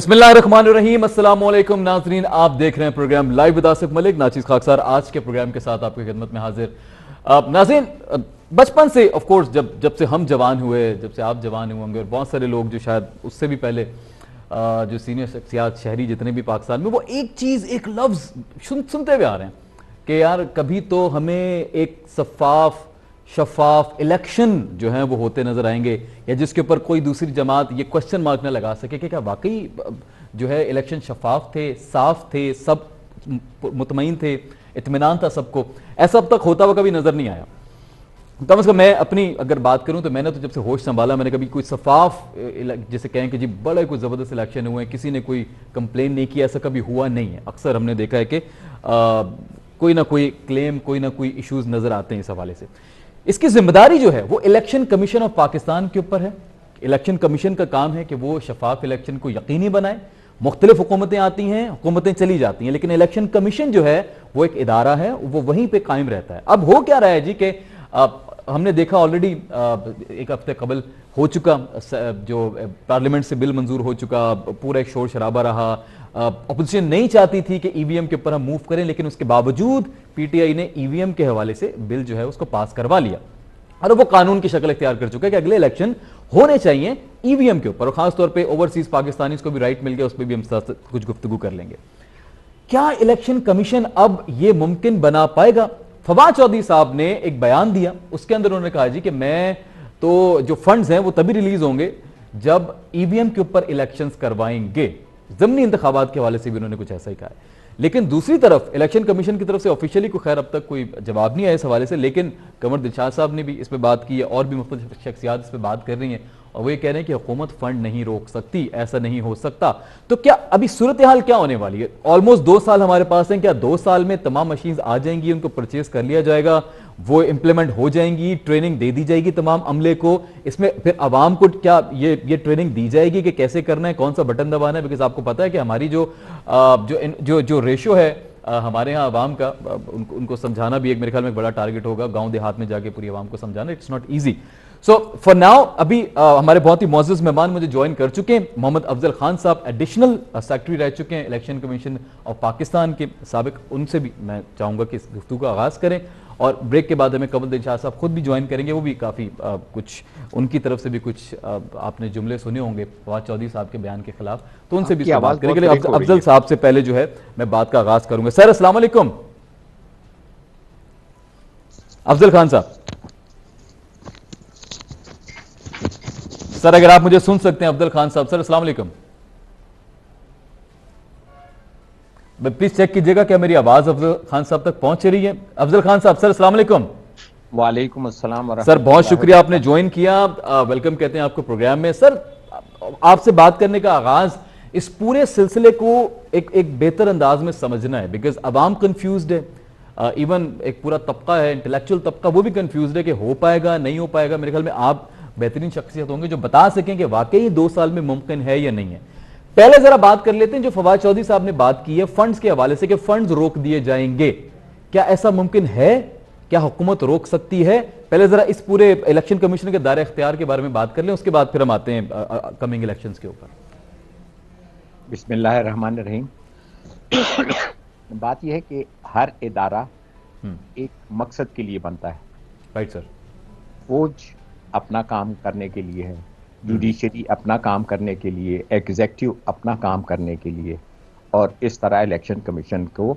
बिस्मिल्लाहिर्रहमानिर्रहीम, अस्सलाम वालेकुम नाजरीन। आप देख रहे हैं program live with Asif Malik. नाचिस खाकसार आज के प्रोग्राम के साथ आपकी खिदमत में हाजिर। नाज़रीन, बचपन से ऑफ कोर्स जब से हम जवान हुए, जब से आप जवान हुए होंगे और बहुत सारे लोग जो शायद उससे भी पहले जो सीनियर शख्सियात शहरी जितने भी पाकिस्तान में, वो एक चीज़ एक लफ्ज़ सुनते हुए आ रहे हैं कि यार कभी तो हमें एक शफाफ इलेक्शन जो है वो होते नजर आएंगे, या जिसके ऊपर कोई दूसरी जमात ये क्वेश्चन मार्क ना लगा सके कि क्या वाकई जो है इलेक्शन शफाफ थे, साफ थे, सब मुतमईन थे, इत्मीनान था सबको। ऐसा अब तक होता हुआ कभी नजर नहीं आया। कम से कम मैं अपनी अगर बात करूं तो मैंने तो जब से होश संभाला, मैंने कभी कोई शफाफ जैसे कहें कि जी बड़े कोई ज़बरदस्त इलेक्शन हुए हैं, किसी ने कोई कंप्लेन नहीं किया, ऐसा कभी हुआ नहीं है। अक्सर हमने देखा है कि कोई ना कोई क्लेम, कोई ना कोई इश्यूज नजर आते हैं इस हवाले से। इसकी जिम्मेदारी जो है वो इलेक्शन कमीशन ऑफ पाकिस्तान के ऊपर है। इलेक्शन कमीशन का काम है कि वो शफाफ इलेक्शन को यकीनी बनाए। मुख्तलिफ हुकूमतें आती हैं, हुकूमतें चली जाती हैं, लेकिन इलेक्शन कमीशन जो है वो एक इदारा है, वो वहीं पे कायम रहता है। अब हो क्या रहा है जी कि हमने देखा ऑलरेडी एक हफ्ते कबल हो चुका, जो पार्लियामेंट से बिल मंजूर हो चुका, पूरा एक शोर शराबा रहा। अपोजिशन नहीं चाहती थी कि ईवीएम के ऊपर हम मूव करें, लेकिन उसके बावजूद पीटीआई ने ईवीएम के हवाले से बिल जो है उसको पास करवा लिया और वो कानून की शक्ल इख्तियार कर चुका है कि अगले इलेक्शन होने चाहिए ईवीएम के ऊपर। और खासतौर पर ओवरसीज पाकिस्तानी को भी राइट मिल गया, उस पर भी हम साथ कुछ गुफ्तगू कर लेंगे। क्या इलेक्शन कमीशन अब यह मुमकिन बना पाएगा? फवाद चौधरी साहब ने एक बयान दिया, उसके अंदर उन्होंने कहा जी कि मैं तो जो फंड्स हैं वो तभी रिलीज होंगे जब ईवीएम के ऊपर इलेक्शंस करवाएंगे। ज़मीनी इंतखाबात के हवाले से भी उन्होंने कुछ ऐसा ही कहा है। लेकिन दूसरी तरफ इलेक्शन कमीशन की तरफ से ऑफिशियली को खैर अब तक कोई जवाब नहीं आया इस हवाले से, लेकिन कमर दिलशाद साहब ने भी इस पर बात की है और भी मुख्तलिफ शख्सियात इस पर बात कर रही हैं और वो ये कह रहे हैं कि हुकूमत फंड नहीं रोक सकती, ऐसा नहीं हो सकता। तो क्या अभी सूरत हाल क्या होने वाली है? ऑलमोस्ट 2 साल हमारे पास हैं, क्या 2 साल में तमाम मशीन आ जाएंगी, उनको परचेज कर लिया जाएगा, वो इंप्लीमेंट हो जाएंगी, ट्रेनिंग दे दी जाएगी तमाम अमले को? इसमें फिर आवाम को क्या ये ट्रेनिंग दी जाएगी कि कैसे करना है, कौन सा बटन दबाना है? बिकॉज आपको पता है कि हमारी जो रेशो है हमारे यहाँ आवाम का, उनको समझाना भी एक मेरे ख्याल में एक बड़ा टारगेट होगा, गांव देहात में जाके पूरी आवाम को समझाना। It's not easy. So for now अभी हमारे बहुत ही मोअज़्ज़ज़ मेहमान मुझे ज्वाइन कर चुके हैं। मोहम्मद अफजल खान साहब एडिशनल सेक्रेटरी रह चुके हैं इलेक्शन कमीशन ऑफ पाकिस्तान के साबिक। उनसे भी मैं चाहूँगा कि इस गुफ्तगू का आगाज़ करें और ब्रेक के बाद हमें कमर दिलशाद साहब खुद भी ज्वाइन करेंगे। वो भी काफ़ी कुछ उनकी तरफ से भी कुछ आपने जुमले सुने होंगे फवाद चौधरी साहब के बयान के खिलाफ, तो उनसे भी बात करेंगे। अफजल साहब से पहले जो है मैं बात का आगाज़ करूँगा। सर अस्सलाम वालेकुम। अफजल खान साहब, सर अगर आप मुझे सुन सकते हैं। अफजल खान साहब, सर अस्सलाम वालेकुम। प्लीज चेक कीजिएगा क्या मेरी आवाज अफजल खान साहब तक पहुंच रही है। अफजल खान साहब, सर अस्सलाम वालेकुम। वालेकुम अस्सलाम। सर बहुत शुक्रिया आपने ज्वाइन किया, वेलकम कहते हैं आपको प्रोग्राम में। सर आपसे बात करने का आगाज इस पूरे सिलसिले को एक बेहतर अंदाज में समझना है, बिकॉज अवाम कंफ्यूज्ड है, इवन एक पूरा तबका है, इंटेलेक्चुअल तबका, वो भी कंफ्यूज्ड है कि हो पाएगा नहीं हो पाएगा। मेरे ख्याल में आप बेहतरीन शख्सियत होंगे जो बता सकें कि वाकई 2 साल में मुमकिन है या नहीं है। पहले जरा बात कर लेते हैं जो फवाद चौधरी साहब ने बात की है फंड्स के हवाले से कि फंड्स रोक दिए जाएंगे। क्या ऐसा मुमकिन है? क्या हुकूमत रोक सकती है? पहले जरा इस पूरे इलेक्शन कमीशन के दायरे इख्तियार के बारे में बात कर लें, उसके बाद फिर हम आते हैं कमिंग इलेक्शंस के ऊपर। बिस्मिल्लाहिर्रहमानिर्रहीम। बात यह है कि हर इदारा एक मकसद के लिए बनता है। Right sir. फौज अपना काम करने के लिए है, जुडिशरी अपना काम करने के लिए, एग्जीक्यूटिव अपना काम करने के लिए, और इस तरह इलेक्शन कमीशन को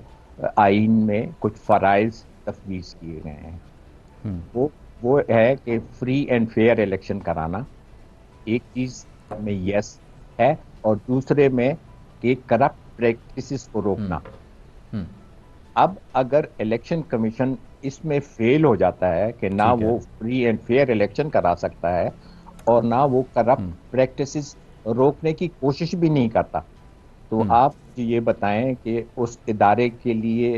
आइन में कुछ फ़राइज़ तफवीज़ किए गए हैं। वो है कि फ्री एंड फेयर इलेक्शन कराना, एक चीज़ में यस है, और दूसरे में कि करप्ट प्रैक्टिसेस को रोकना। अब अगर इलेक्शन कमीशन इसमें फेल हो जाता है कि ना वो फ्री एंड फेयर इलेक्शन करा सकता है और ना वो करप्ट प्रैक्टिसेस रोकने की कोशिश भी नहीं करता, तो आप ये बताएं कि उस इदारे के लिए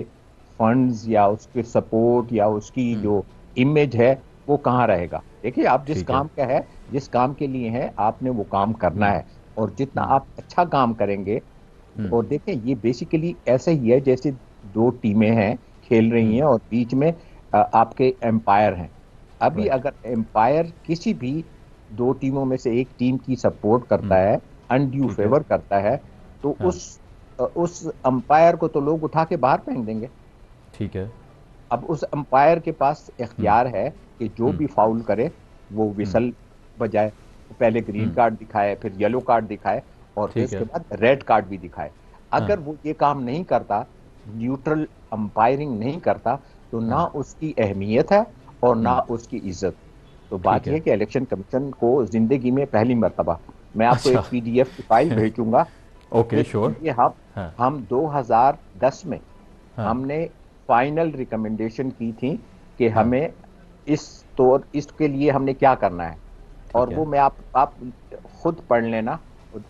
फंड्स या उसके सपोर्ट या उसकी जो इमेज है वो कहाँ रहेगा? देखिए, आप जिस काम का है, जिस काम के लिए है, आपने वो काम करना है, और जितना आप अच्छा काम करेंगे। और देखें, ये बेसिकली ऐसा ही है जैसे 2 टीमें हैं खेल रही हैं और बीच में आपके एम्पायर हैं। अभी अगर एम्पायर किसी भी 2 टीमों में से एक टीम की सपोर्ट करता है, अनड्यू फेवर करता है, तो हाँ। उस अंपायर को तो लोग उठा के बाहर फेंक देंगे। ठीक है। अब उस अंपायर के पास हम्म। इख्तियार है कि जो हम्म। भी फाउल करे वो हम्म। विसल बजाए, पहले ग्रीन हम्म। कार्ड दिखाए, फिर येलो कार्ड दिखाए, और फिर ठीक उसके है। बाद रेड कार्ड भी दिखाए। हाँ। अगर वो ये काम नहीं करता, न्यूट्रल अंपायरिंग नहीं करता, तो ना हाँ। उसकी अहमियत है और ना हम्म। उसकी इज्जत। तो बात ठीक यह है। है कि इलेक्शन कमीशन को जिंदगी में पहली मर्तबा, मैं आपको अच्छा। एक पीडीएफ की फाइल भेजूंगा ओके, कि श्योर। ये हाँ। हम 2010 में हाँ। हमने फाइनल रिकमेंडेशन की थी कि हाँ। हमें इस तौर इसके लिए हमने क्या करना है। और ठीक वो है। मैं आप खुद पढ़ लेना,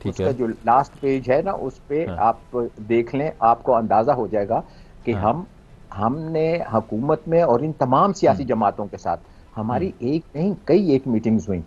ठीक उसका है। जो लास्ट पेज है ना, उस पे हाँ। आप देख लें, आपको अंदाजा हो जाएगा कि हाँ। हमने हुकूमत में और इन तमाम सियासी हम्म। जमातों के साथ हम्म। हमारी एक नहीं कई एक मीटिंग्स हुई।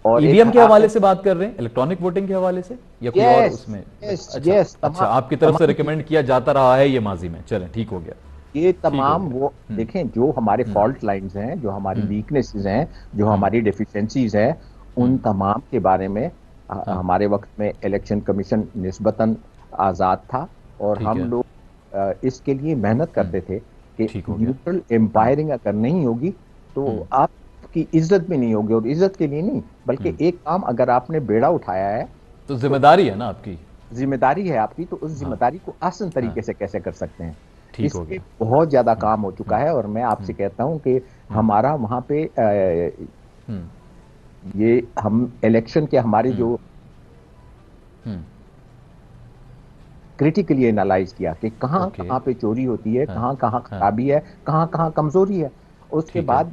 और एक ईवीएम के हवाले आखिर, से बात कर रहे हैं, इलेक्ट्रॉनिक वोटिंग के हवाले से, या कोई और यस उसमें? यस अच्छा। यस, अच्छा, तमाम आपकी तरफ से तमाम रिकमेंड चीजें, किया जाता रहा है ये माजी में, चलें ठीक हो गया। ये ठीक हो तमाम गया। वो हम्म। देखें जो हमारे हम्म। फॉल्ट लाइंस हैं, जो हमारी हम्म। वीकनेसेस हैं, जो हम्म। हमारी डेफिशिएंसीज हैं, उन हम्म। तमाम के बारे में हाँ। हमारे वक्त में इलेक्शन कमीशन निस्बतन आज़ाद था। और ठीक हम है। लोग इसके लिए मेहनत हम्म। करते थे कि ठीक हो गया। न्यूट्रल हम्म। एम्पायरिंग अगर नहीं होगी तो हम्म। आपकी इज्जत भी नहीं होगी। और इज्जत के लिए नहीं, बल्कि हम्म। एक काम अगर आपने बेड़ा उठाया है तो तो जिम्मेदारी है ना आपकी। जिम्मेदारी है आपकी, तो उस हाँ। जिम्मेदारी को आसान हाँ। तरीके से कैसे कर सकते हैं। ठीक इस हो पे गया। बहुत ज्यादा हम्म। काम हो चुका हम्म। है, और मैं आपसे हम्म। कहता हूं कि हम्म। हमारा वहां पे हम्म। ये हम इलेक्शन के हमारे हम्म। जो हम्म। क्रिटिकली एनालाइज किया कि कहाँ ओके। कहाँ पे चोरी होती है, हाँ। कहाँ कहाँ हाँ। खराबी है, कहाँ कहाँ कमजोरी है। उसके ठीक है। बाद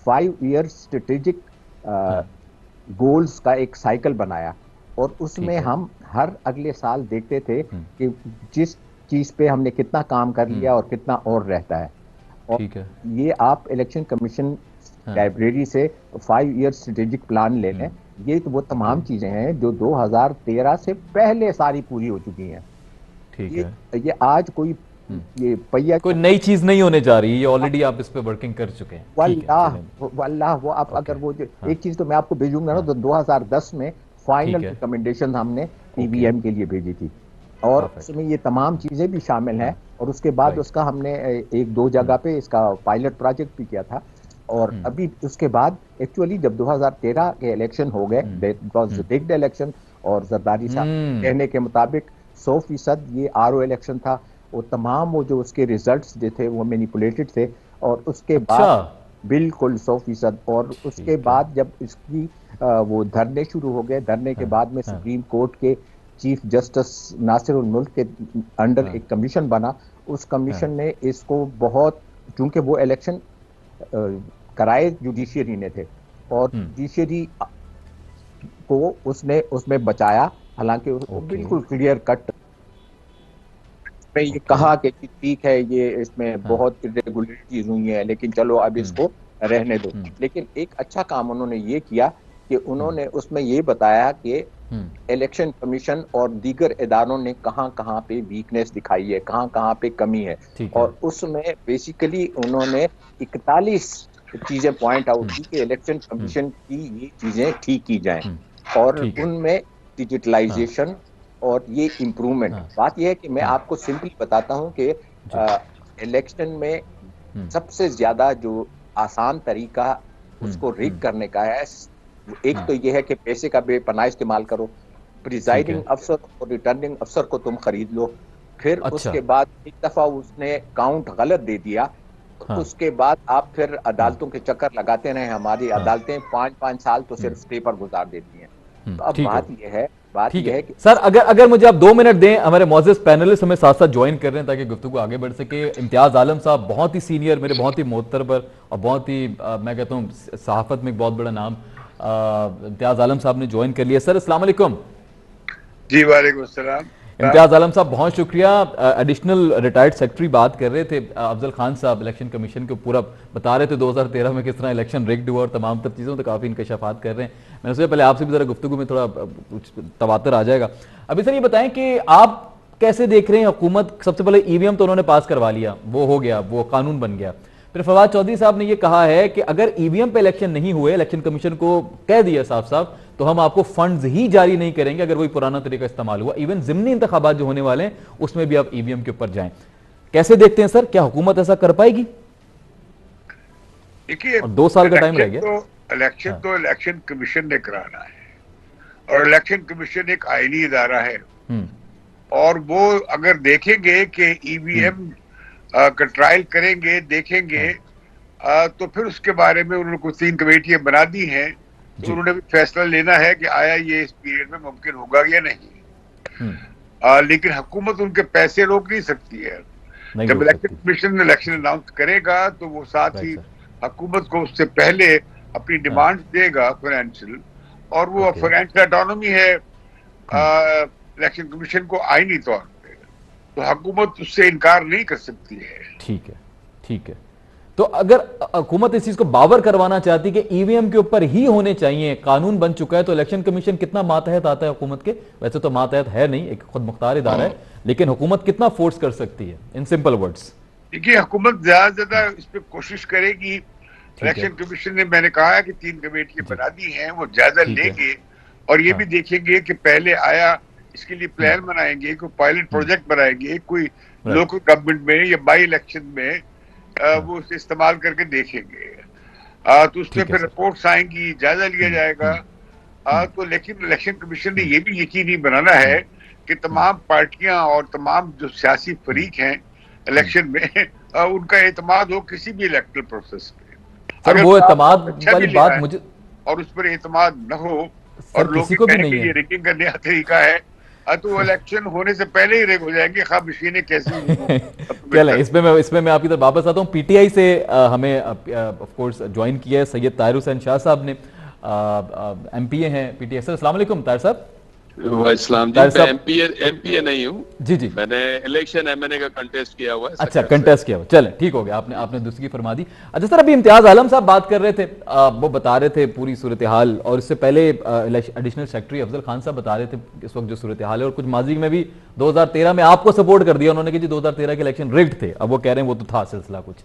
5 ईयर स्ट्रेटेजिक हाँ। गोल्स का एक साइकिल बनाया, और उसमें ठीक है। हम हर अगले साल देखते थे हम्म। कि जिस चीज पे हमने कितना काम कर हम्म। लिया और कितना और रहता है। और ठीक है। ये आप इलेक्शन कमीशन हाँ। लाइब्रेरी से 5 ईयर स्ट्रेटेजिक प्लान ले लें। हम्म। ये तो वो ओके। तमाम चीजें हैं जो 2013 से पहले सारी पूरी हो चुकी हैं। ठीक ये है। ये आज कोई हम्म। ये पहिया कोई चक्कर, नई चीज नहीं होने जा रही, ये ऑलरेडी आप इस पे वर्किंग कर चुके हैं, ठीक है, वल्लाह चलें। वल्लाह वो आप ओके। अगर वो जो हाँ। एक चीज तो मैं आपको भेजूंगा ना, हाँ। तो 2010 में ठीक फाइनल है। रिकमेंडेशन हमने ओके। ईवीएम के लिए भेजी थी, और परफेक्ट। उसमें ये तमाम चीजें भी शामिल हैं। हाँ। और उसके बाद राइट। उसका हमने एक दो हम्म। जगह पे इसका पायलट प्रोजेक्ट भी किया था। और हम्म। अभी उसके बाद एक्चुअली जब 2013 के इलेक्शन हो गए, hmm. Was hmm. Big election, और जरदारी साहब हम्म। कहने के मुताबिक 100% ये आरओ इलेक्शन था। वो तमाम वो जो उसके रिजल्ट्स जो थे वो मैनिपुलेटेड थे। और उसके अच्छा। बाद बिल्कुल 100%। और उसके ठीक है। बाद जब इसकी वो धरने शुरू हो गए, धरने के हाँ। बाद में हाँ। सुप्रीम कोर्ट के चीफ जस्टिस नासिर उल मुल्क के अंडर हाँ। एक कमीशन बना। उस हाँ। कमीशन ने इसको बहुत, चूंकि वो इलेक्शन कराए जुडिशियरी ने थे, और हम्म। जुडिशियरी को उसने उसमें बचाया। हालांकि वो ओके। बिल्कुल क्लियर कट में ये ओके। कहा कि ठीक है, ये इसमें हाँ। बहुत इरेगुलरिटीज हुई हैं, लेकिन चलो अब हम्म। इसको रहने दो। हम्म। लेकिन एक अच्छा काम उन्होंने ये किया कि हम्म। उन्होंने उसमें ये बताया कि हम्म। इलेक्शन कमीशन और दीगर इदारों ने कहाँ कहाँ पे वीकनेस दिखाई है, कहाँ कहाँ पे कमी है। ठीक है। और उसमें बेसिकली उन्होंने 41 चीजें पॉइंट आउट हम्म। की कि इलेक्शन हम्म। कमीशन की ये चीजें ठीक की जाएं। हम्म। और ठीक है। उनमें हाँ। डिजिटलाइजेशन और ये इम्प्रूवमेंट, हाँ। बात यह है कि मैं हम्म। आपको सिंपली बताता हूं कि जी। इलेक्शन में हम्म। सबसे ज्यादा जो आसान तरीका हम्म। उसको रिग हम्म। करने का है, एक हम्म। तो यह है कि पैसे का बेपनाह इस्तेमाल करो। ठीक प्रिजाइडिंग है। अफसर और रिटर्निंग अफसर को तुम खरीद लो। फिर अच्छा। उसके बाद एक दफा उसने काउंट गलत दे दिया, तो हाँ। उसके बाद आप फिर हाँ। अदालतों के चक्कर लगाते रहे। हमारी हाँ। अदालतें 5-5 साल तो हम्म। सिर्फ पेपर गुजार देती हैं। तो अब ठीक है। बात ठीक यह है है कि सर, अगर अगर मुझे आप 2 मिनट दें, हमारे मौजूद पैनलिस्ट हमें साथ साथ ज्वाइन कर रहे हैं ताकि गुफ्तगू आगे बढ़ सके। इम्तियाज आलम साहब बहुत ही सीनियर, मेरे बहुत ही मोहतबर, और बहुत ही मैं कहता हूँ सहाफत में एक बहुत बड़ा नाम, इम्तियाज आलम साहब ने ज्वाइन कर लिया। सर अस्सलाम वालेकुम। जी वालेकुम सलाम साहब। इम्तियाज आलम साहब बहुत शुक्रिया। एडिशनल रिटायर्ड सेक्रेटरी बात कर रहे थे, अफजल खान साहब इलेक्शन कमीशन को पूरा बता रहे थे 2013 में किस तरह इलेक्शन रिग्ड हुआ और तमाम तर चीज़ों तो काफ़ी इंकशाफात कर रहे हैं। मैंने सोचा पहले आपसे भी ज़रा गुफ्तगू में थोड़ा कुछ तवातर आ जाएगा। अभी सर ये बताएं कि आप कैसे देख रहे हैं हुकूमत, सबसे पहले ईवीएम तो उन्होंने पास करवा लिया, वो हो गया, वो कानून बन गया। फिर फवाद चौधरी साहब ने यह कहा है कि अगर ईवीएम पे इलेक्शन नहीं हुए, इलेक्शन कमीशन को कह दिया साफ साफ, तो हम आपको फंड्स ही जारी नहीं करेंगे अगर वही पुराना तरीका इस्तेमाल हुआ। इवन ज़िमनी इंतखाबात जो होने वाले हैं उसमें भी आप ईवीएम के ऊपर जाएं। कैसे देखते हैं सर, क्या हुकूमत ऐसा कर पाएगी? देखिए, 2 साल का टाइम रह गया। तो इलेक्शन कमीशन ने कराना है और इलेक्शन कमीशन एक आईनी इदारा है और वो अगर देखेंगे कि ईवीएम का ट्रायल करेंगे, देखेंगे तो फिर उसके बारे में उन्होंने कुछ 3 कमेटियां बना दी हैं, तो उन्होंने भी फैसला लेना है कि आया ये इस पीरियड में मुमकिन होगा या नहीं। लेकिन हुकूमत उनके पैसे रोक नहीं सकती है। जब इलेक्शन कमीशन इलेक्शन अनाउंस करेगा तो वो साथ ही हुकूमत को उससे पहले अपनी डिमांड देगा फाइनेंशियल, और वो फाइनेंशियल ऑटोनॉमी है इलेक्शन कमीशन को आईनी तौर पे, तो हुकूमत उससे इनकार नहीं कर सकती है। ठीक है, ठीक है। तो अगर हुकूमत इस चीज को बावर करवाना चाहती कि ईवीएम के ऊपर ही होने चाहिए, कानून बन चुका है, तो इलेक्शन कमीशन कितना मातहत आता है हुकूमत के? वैसे तो मातहत है नहीं, एक खुद मुख्तार इदारा है, लेकिन हुकूमत कितना फोर्स कर सकती है इन सिंपल वर्ड्स? देखिए, हुकूमत ज्यादा से ज्यादा इस पे कोशिश करेगी। इलेक्शन कमीशन ने, मैंने कहा कि 3 कमेटियां बना दी हैं, वो जायजा लेंगे और ये भी देखेंगे कि पहले आया, इसके लिए प्लान बनाएंगे, कोई पायलट प्रोजेक्ट बनाएंगे, कोई लोकल गवर्नमेंट में या बाई इलेक्शन में वो उसे इस्तेमाल करके देखेंगे। तो उसमें फिर रिपोर्ट्स आएंगी, जायजा लिया जाएगा। तो लेकिन इलेक्शन कमीशन ने ये भी यकीनी बनाना है कि तमाम पार्टियां और तमाम जो सियासी फरीक हैं इलेक्शन में उनका एतमाद हो किसी भी इलेक्टरल प्रोसेस पे। सर वो एतमाद वाली बात मुझे, और उस पर एतमाद न हो और लोग कहने के लिए रिगिंग का नया तरीका है, तो इलेक्शन होने से पहले ही रेग हो जाएंगे, खा मशीनें कैसी चले। इसमें मैं आपकी तरफ वापस आता हूँ। पीटीआई से हमें ऑफ कोर्स ज्वाइन किया है सैयद ताहिर हुसैन शाह साहब ने, एमपीए हैं पीटीआई। सर अस्सलाम वालेकुम ताहिर साहब। इस्लाम जी, मैं एमपीए नहीं हूँ जी, मैंने इलेक्शन एमएनए का कंटेस्ट किया हुआ है। अच्छा, कंटेस्ट किया हुआ, चले ठीक हो गया, आपने दूसरी फरमा दी। अच्छा सर, अभी इम्तियाज आलम साहब बात कर रहे थे, वो बता रहे थे पूरी सूरत हाल, और इससे पहले एडिशनल सेक्रेटरी अफजल खान साहब बता रहे थे इस वक्त जो सूरत हाल है, और कुछ माजी में भी 2013 में आपको सपोर्ट कर दिया उन्होंने कि जी 2013 के इलेक्शन रिग्ड थे। अब वो कह रहे हैं वो तो था सिलसिला कुछ।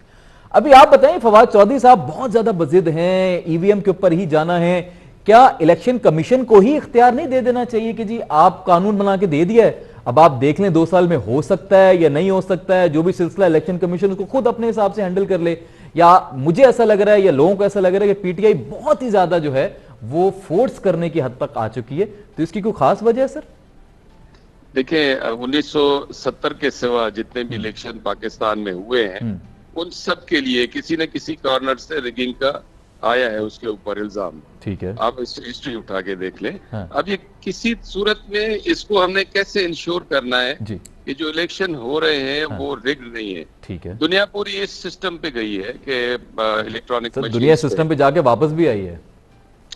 अभी आप बताएं, फवाद चौधरी साहब बहुत ज्यादा बजिद हैं, ईवीएम के ऊपर ही जाना है, क्या इलेक्शन कमीशन को ही इख्तियार नहीं दे देना चाहिए कि जी आप कानून बना के दे दिया है, अब आप देख लें 2 साल में हो सकता है या नहीं हो सकता है, जो भी सिलसिला इलेक्शन कमीशन उसको खुद अपने हिसाब से हैंडल कर ले? या मुझे ऐसा लग रहा है या लोगों को ऐसा लग रहा है कि पीटीआई बहुत ही ज्यादा जो है वो फोर्स करने की हद तक आ चुकी है, तो इसकी कोई खास वजह है सर? देखिए, 1970 के सिवा जितने भी इलेक्शन पाकिस्तान में हुए हैं उन सब के लिए किसी न किसी कॉर्नर से रिगिंग का आया है, उसके ऊपर इल्जाम। ठीक है, आप हिस्ट्री उठा के देख लें। अब ये किसी सूरत में इसको हमने कैसे इंश्योर करना है जी कि जो इलेक्शन हो रहे हैं वो रिग्ड नहीं है। ठीक है, दुनिया पूरी इस सिस्टम पे गई है कि इलेक्ट्रॉनिक दुनिया सिस्टम पे जाके वापस भी आई है।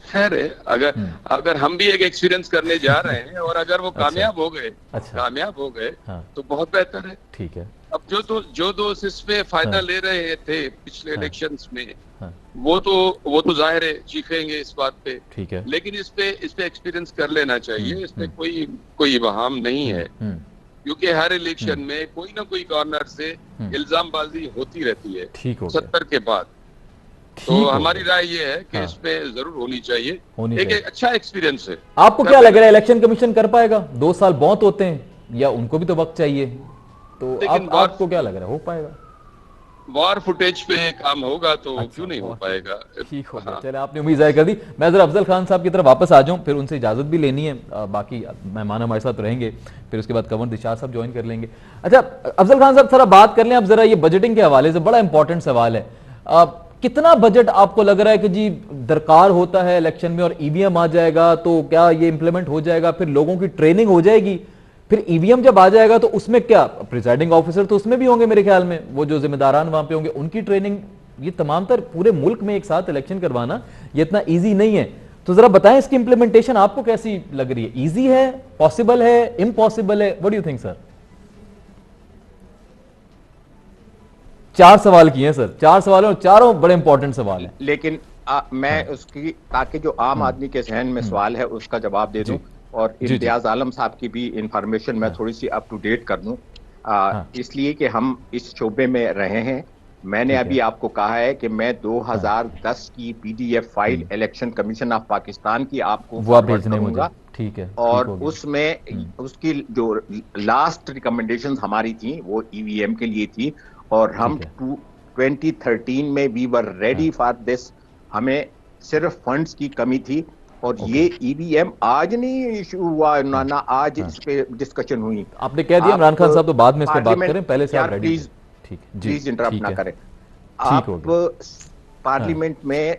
खैर है, अगर हम भी एक एक्सपीरियंस करने जा रहे हैं और अगर वो कामयाब हो गए, कामयाब हो गए तो बहुत बेहतर है। ठीक है, अब जो दोस्त इसमें फायदा ले रहे थे पिछले इलेक्शंस में, वो तो जाहिर है चीखेंगे इस बात पे। ठीक है, लेकिन इस पे एक्सपीरियंस कर लेना चाहिए, इसमें कोई इबाहम नहीं है, क्योंकि हर इलेक्शन में कोई ना कोई कॉर्नर से इल्जामबाजी होती रहती है। ठीक हो 70 के बाद। तो हमारी राय ये है कि इसमें जरूर होनी चाहिए, एक अच्छा एक्सपीरियंस है। आपको क्या लग रहा है, इलेक्शन कमीशन कर पाएगा? 2 साल बहुत होते हैं या उनको भी तो वक्त चाहिए, तो आपको क्या लग रहा है, हो पाएगा? वॉर फुटेज पे काम होगा तो क्यों नहीं हो पाएगा। ठीक हो गया, चले आपने उम्मीद जाहिर कर दी। मैं जरा अफजल खान साहब की तरफ वापस आ जाऊं, फिर उनसे इजाजत भी लेनी है, बाकी मेहमान हमारे साथ रहेंगे, फिर उसके बाद कंवर दिशार साहब ज्वाइन कर लेंगे। अच्छा अफजल खान साहब, थोड़ा बात कर लें अब जरा ये बजटिंग के हवाले से, बड़ा इंपॉर्टेंट सवाल है। कितना बजट आपको लग रहा है कि जी दरकार होता है इलेक्शन में, और ईवीएम आ जाएगा तो क्या ये इंप्लीमेंट हो जाएगा, फिर लोगों की ट्रेनिंग हो जाएगी, फिर ईवीएम जब आ जाएगा तो उसमें क्या प्रिजाइडिंग ऑफिसर तो उसमें भी होंगे मेरे ख्याल में, वो जो जिम्मेदारान वहां पे होंगे उनकी ट्रेनिंग, ये तमाम तर पूरे मुल्क में एक साथ इलेक्शन करवाना ये इतना ईजी नहीं है। तो जरा बताएं इसकी इंप्लीमेंटेशन आपको कैसी लग रही है? ईजी है, पॉसिबल है, इम्पॉसिबल है? What do you think sir? 4 सवाल किए हैं सर, 4 सवाल और चारों बड़े इंपॉर्टेंट सवाल हैं। लेकिन मैं उसकी, ताकि जो आम आदमी के जहन में सवाल है उसका जवाब दे दूं, और इम्तियाज आलम साहब की भी इंफॉर्मेशन मैं थोड़ी सी अप टू डेट कर दूं, इसलिए कि हम इस शोबे में रहे हैं। मैंने ठीक अभी है। आपको कहा है कि मैं 2010 की PDF file election commission of Pakistan की आपको वो आप फॉरवर्ड भेजने मुझे। करूंगा, ठीक है, ठीक और हो गया। उसमें उसकी जो लास्ट रिकमेंडेशंस हमारी थी वो ईवीएम के लिए थी, और हम ठीक है। 2013 में वी वर रेडी हाँ, फॉर दिस। हमें सिर्फ फंड्स की कमी थी, और ओके। ये ईवीएम आज नहीं इशू हुआ, ना हाँ, ना आज हाँ। इस पे डिस्कशन हुई। आपने कह दिया इमरान आप खान साहब, तो बाद में इस पे बात पार्लियामेंट, करें, पहले से आप यार रेडी थे। प्लीज ठीक है जी। प्लीज इंटरप्ट ठीक ना है, करें। ठीक आप हो गया। हाँ, पार्लियामेंट में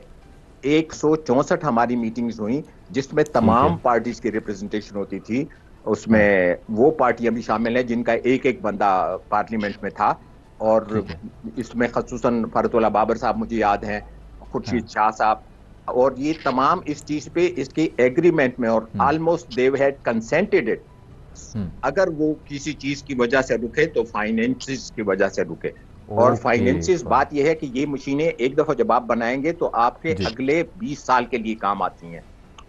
164 हमारी मीटिंग्स हुई, जिसमें ठीक तमाम है। पार्टीज की रिप्रेजेंटेशन होती थी। हाँ, उसमें वो पार्टियां भी शामिल हैं जिनका एक एक बंदा पार्लियामेंट में था, और ठीक है। इसमें खसूसन फरतुल्ला बाबर साहब मुझे याद हैं, खुर्शीद हाँ, शाह साहब, और ये तमाम इस चीज पे इसके एग्रीमेंट में, और hmm, almost they had consented it. Hmm, अगर वो किसी चीज की वजह से रुके तो फाइनेंसिस की वजह से रुके। और ओके, फाइनेंसिस, फाइन। बात यह है कि ये मशीनें एक दफा जब आप बनाएंगे तो आपके जी, अगले 20 साल के लिए काम आती हैं।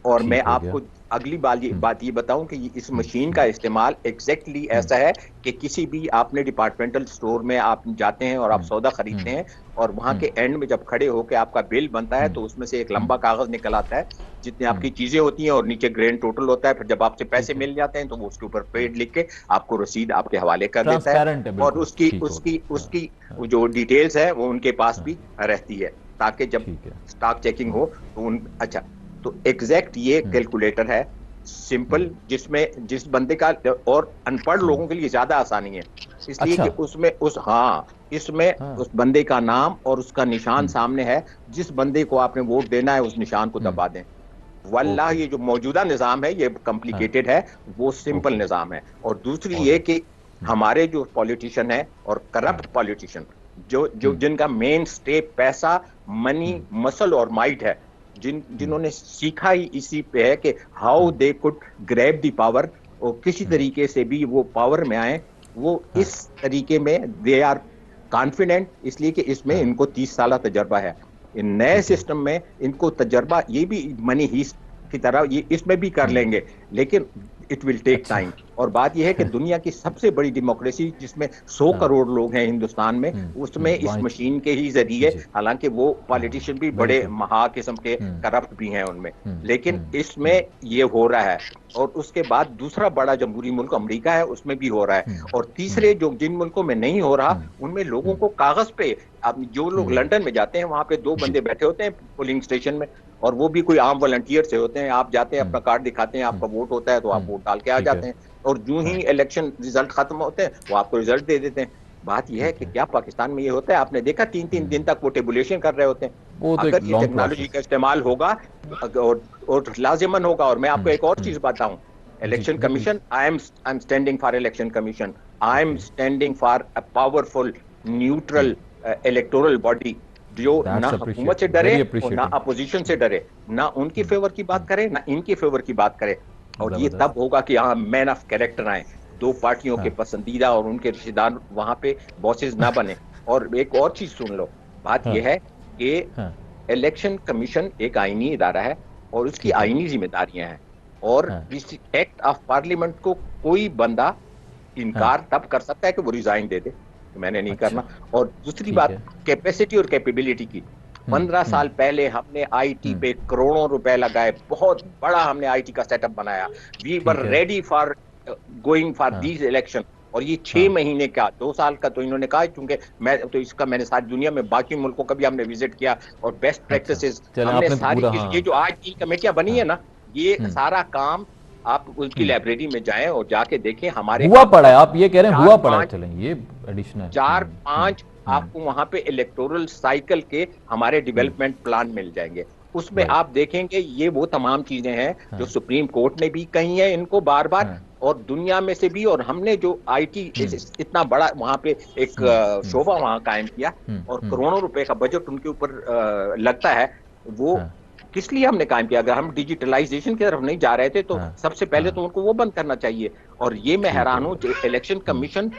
और मैं ठीक हो गया। आपको अगली बात ये बताऊं कि इस मशीन का हम्म, इस्तेमाल एग्जैक्टली हम्म, ऐसा है कि किसी भी आपने डिपार्टमेंटल स्टोर में आप जाते हैं और आप हम्म, सौदा खरीदते हम्म, हैं, और वहां हम्म, के एंड में जब खड़े होकर आपका बिल बनता है हम्म, तो उसमें से एक हम्म, लंबा कागज निकल आता है जितनी हम्म, आपकी चीजें होती हैं, और नीचे ग्रैंड टोटल होता है। फिर जब आपसे पैसे ठीक है। मिल जाते हैं तो वो उसके ऊपर हाँ, पेड लिख के आपको रसीद आपके हवाले कर देता है, ट्रांसपेरेंट है और बिल्कुल, उसकी ठीक हो उसकी गया। हाँ, उसकी हाँ, जो डिटेल्स है वो उनके पास हाँ, भी रहती है, ताकि जब ठीक है। स्टॉक चेकिंग हम्म, हो तो उन, अच्छा, तो एग्जैक्ट ये हम्म, कैलकुलेटर है, हम्म, सिंपल, जिसमें जिस बंदे का, और अनपढ़ हम्म, लोगों के लिए ज्यादा आसानी है, इसलिए अच्छा। कि उसमें इसमें हाँ, उस बंदे का नाम और उसका निशान हम्म, सामने है। जिस बंदे को आपने वोट देना है उस निशान को हम्म, दबा दें। वल्लाह, ओके। ये जो मौजूदा निजाम है ये हाँ, कॉम्प्लिकेटेड है, वो सिंपल ओके, निजाम है। और दूसरी ऑल ये राइट। कि हम्म, हमारे जो पॉलिटिशियन है और हम्म, करप्ट पॉलिटिशियन, जो जो हम्म, जिनका मेन स्टे पैसा, मनी, हम्म, मसल और माइट है, हम्म, जिन्होंने सीखा ही इसी पे है कि how hmm, they could grab the power, और किसी हम्म, तरीके से भी वो पावर में आए, वो हाँ, इस तरीके में दे आर कॉन्फिडेंट, इसलिए कि इसमें हाँ, इनको 30 साल तजर्बा है। इन नए ठीक है। सिस्टम में इनको तजर्बा, ये भी मनी हीस्ट की तरह ये इसमें भी कर हम्म, लेंगे, लेकिन इट विल टेक अच्छा। टाइम। और बात यह है कि दुनिया की सबसे बड़ी डेमोक्रेसी, जिसमें 100 हाँ, करोड़ लोग हैं हिंदुस्तान में, उसमें इस वहाँ मशीन के ही जरिए, जी, हालांकि वो हाँ, पॉलिटिशियन भी वेरी बड़े ट्रू। महा किस्म के हम्म, करप्ट भी हैं उनमें, हम्म, लेकिन हम्म, इसमें ये हो रहा है। और उसके बाद दूसरा बड़ा जमहूरी मुल्क अमेरिका है, उसमें भी हो रहा है। हम्म, और हम्म, तीसरे जो जिन मुल्कों में नहीं हो रहा, हम्म, उनमें लोगों हम्म, को कागज पे, अब जो लोग हम्म, लंदन में जाते हैं वहां पे दो जी, बंदे बैठे होते हैं पोलिंग स्टेशन में, और वो भी कोई आम वॉलंटियर से होते हैं। आप जाते हैं, हम्म, अपना कार्ड दिखाते हैं, हम्म, आपका वोट होता है तो आप हम्म, वोट डाल के आ ठीक है। जाते हैं, और जो ही हाँ, इलेक्शन रिजल्ट खत्म होते हैं वो आपको रिजल्ट दे देते हैं। बात यह है ठीक कि है। क्या पाकिस्तान में ये होता है? आपने देखा 3-3 दिन तक वो टेबुलेशन कर रहे होते हैं। वो तो एक अगर ये लॉन्ग टेक्नोलॉजी प्रोसेस। का इस्तेमाल होगा और लाजिमन होगा, और मैं आपको एक और हम्म, चीज बताऊं, जी, इलेक्शन जी please. Commission, I am standing for election commission, I am okay, standing for a powerful neutral electoral body, जो ना दैट्स हुकूमत से अप्रिशिएटेड, डरे वेरी और ना अप्रिशिएटेड। अपोजिशन से डरे, ना उनकी फेवर की बात करे ना इनकी फेवर की बात करे। और ये जबरदस्त। तब होगा कि यहाँ मैन ऑफ कैरेक्टर आए, दो पार्टियों के हाँ, पसंदीदा और उनके रिश्तेदार वहां पे बॉसेस ना बने। और एक और चीज सुन लो, बात हाँ, यह है कि हाँ, इलेक्शन कमीशन एक आईनी इदारा है, और उसकी ठीक है। आईनी जिम्मेदारियां हैं, और हाँ, इस एक्ट ऑफ पार्लियामेंट को कोई बंदा हाँ, इनकार तब कर सकता है कि वो रिजाइन दे दे, कि मैंने नहीं अच्छा, करना। और दूसरी ठीक बात, है। कैपेसिटी और कैपेबिलिटी की, 15 साल हम्म, पहले हमने आईटी हम्म, पे करोड़ों रुपए लगाए, बहुत बड़ा हमने आईटी का सेटअप बनाया, वी वर ठीक है। रेडी फॉर गोइंग फॉर हाँ, दीज इलेक्शन। और ये हाँ, 6 महीने का, 2 साल का तो इन्होंने कहा, क्योंकि मैं तो इसका, मैंने सारी दुनिया में बाकी मुल्कों का भी हमने विजिट किया, और बेस्ट अच्छा, प्रैक्टिसेस चलें हमने आपने तो सारी पूरा, चीज, हाँ, ये जो आज की कमेटियां बनी हाँ, है ना, ये हम्म, सारा काम आप उसकी हम्म, लाइब्रेरी में जाएं और जाके देखें, हमारे हुआ आपको पड़ा है, आप ये कह रहे हैं चार हुआ पड़ा है, पांच चलें ये एडिशन है। चार पांच आपको वहां पे इलेक्टोरल साइकिल के हमारे हम्म, डेवलपमेंट प्लान मिल जाएंगे। उसमें राइट। आप देखेंगे ये वो तमाम चीजें हैं जो हाँ, सुप्रीम कोर्ट ने भी कही है इनको बार बार, हाँ, और दुनिया में से भी, और हमने जो आईटी इतना बड़ा वहां पे एक हम्म, हम्म, शोबा वहां कायम किया, और करोड़ों रुपए का बजट उनके ऊपर लगता है, वो हाँ, किस लिए हमने कायम किया? अगर हम डिजिटलाइजेशन की तरफ नहीं जा रहे थे तो हाँ, सबसे पहले तो हाँ, उनको वो बंद करना चाहिए। और ये मैं ठीक हो हैरान हूं, गया। Election hmm, commission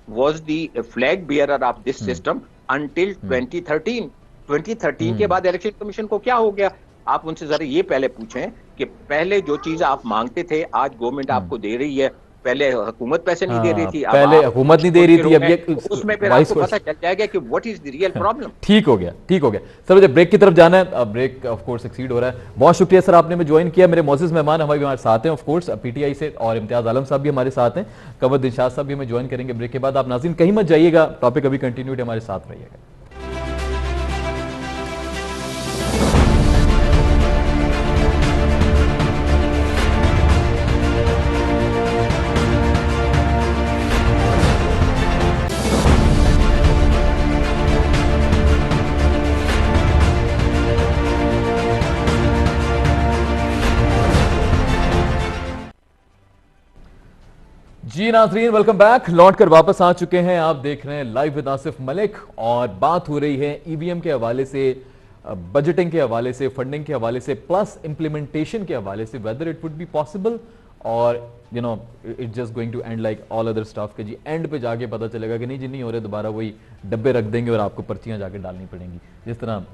was the flag bearer of this hmm, system until हम्म, 2013। 2013 के हम्म, बाद इलेक्शन कमीशन को क्या हो गया? आप उनसे जरा ये पहले पूछें कि पहले जो चीज आप मांगते थे आज गवर्नमेंट हम्म, आपको दे रही है, पहले हुकूमत पैसे नहीं दे रही थी, अब पहले आप हुकूमत नहीं दे रही थी, अब ये उसमें फिर वाइस आपको पता चल जाएगा कि what is the real problem. ठीक हो गया, ठीक हो गया सर। मुझे ब्रेक की तरफ जाना है, अब ब्रेक ऑफ कोर्स एक्सीड हो रहा है। बहुत शुक्रिया सर, आपने में ज्वाइन किया। मेरे मौजूद मेहमान हमारे साथ हैं ऑफ कोर्स पीटीआई से, और इम्तियाज आलम साहब भी हमारे साथ हैं, कंवर दिलशाद साहब भी हमें ज्वाइन करेंगे ब्रेक के बाद। आप नाज़रीन कहीं मत जाइएगा, टॉपिक अभी कंटिन्यूड हमारे साथ रहिएगा। जी नाज़रीन, वेलकम बैक। लौट कर वापस आ चुके हैं, आप देख रहे हैं लाइव विद आसिफ मलिक, और बात हो रही है ईवीएम के हवाले से, बजटिंग के हवाले से, फंडिंग के हवाले से, प्लस इंप्लीमेंटेशन के हवाले से, whether it would be possible और you know it just going to end like all other staff के जी एंड पे जाके पता चलेगा कि नहीं जी नहीं हो रहे, दोबारा वही डब्बे रख देंगे और आपको पर्चियां जाके डालनी पड़ेंगी, जिस तरह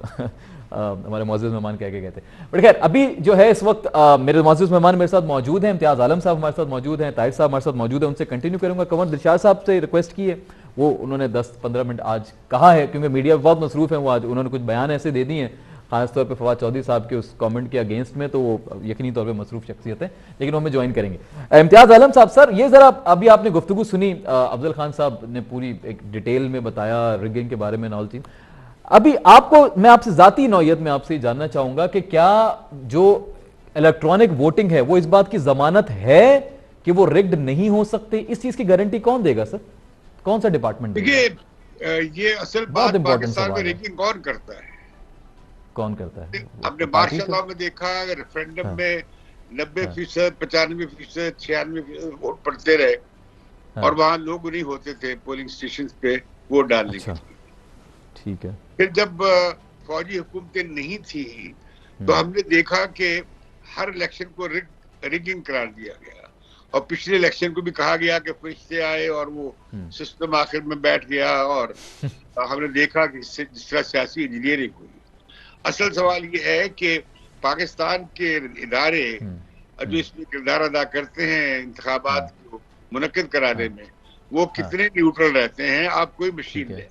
हमारे मौजूद मेहमान कह के गए थे। बट खैर अभी जो है इस वक्त मेरे मौजूद मेहमान मेरे साथ मौजूद हैं, इम्तियाज आलम साहब हमारे साथ मौजूद हैं, ताहिर साहब हमारे साथ मौजूद हैं, उनसे कंटिन्यू करूंगा। कंवर दिलशाद साहब से रिक्वेस्ट की है, वो उन्होंने 10-15 मिनट आज कहा है, क्योंकि मीडिया बहुत मसरूफ है, वो आज उन्होंने कुछ बयान ऐसे दे दिए हैं खासतौर पे फवाद चौधरी साहब के उस कमेंट के अगेंस्ट में, तो वो यकीनी तौर पे मसरूफ शख्सियत है, लेकिन वो हमें ज्वाइन करेंगे। इम्तियाज आलम साहब सर, ये जरा अभी आपने गुफ्तगू सुनी, अफजल खान साहब ने पूरी एक डिटेल में बताया रिगिंग के बारे में नॉल चीज। अभी आपको मैं आपसे जाती नौयत में आपसे जानना चाहूंगा कि क्या जो इलेक्ट्रॉनिक वोटिंग है वो इस बात की जमानत है कि वो रिग्ड नहीं हो सकते? इस चीज की गारंटी कौन देगा सर, कौन सा डिपार्टमेंट? देखिए ये असल बात पाकिस्तान में रिगिंग कौन करता है? कौन करता है? आपने मार्शल में देखा, रेफरेंडम में 90%, 95%, 96% वोट पड़ते रहे, और वहां लोग नहीं होते थे पोलिंग स्टेशन पे वोट डालने के लिए। ठीक है। फिर जब फौजी हुकूमतें नहीं थी तो हमने देखा कि हर इलेक्शन को रिगिंग करार दिया गया, और पिछले इलेक्शन को भी कहा गया कि फरिश्ते आए और वो सिस्टम आखिर में बैठ गया, और हमने देखा कि इससे जिस तरह सियासी इंजीनियरिंग हुई। असल सवाल ये है कि पाकिस्तान के इदारे जो इसमें किरदार अदा करते हैं इंतखाबात को मुनक्किद कराने में, वो कितने न्यूट्रल रहते हैं। आप कोई मशीन लें,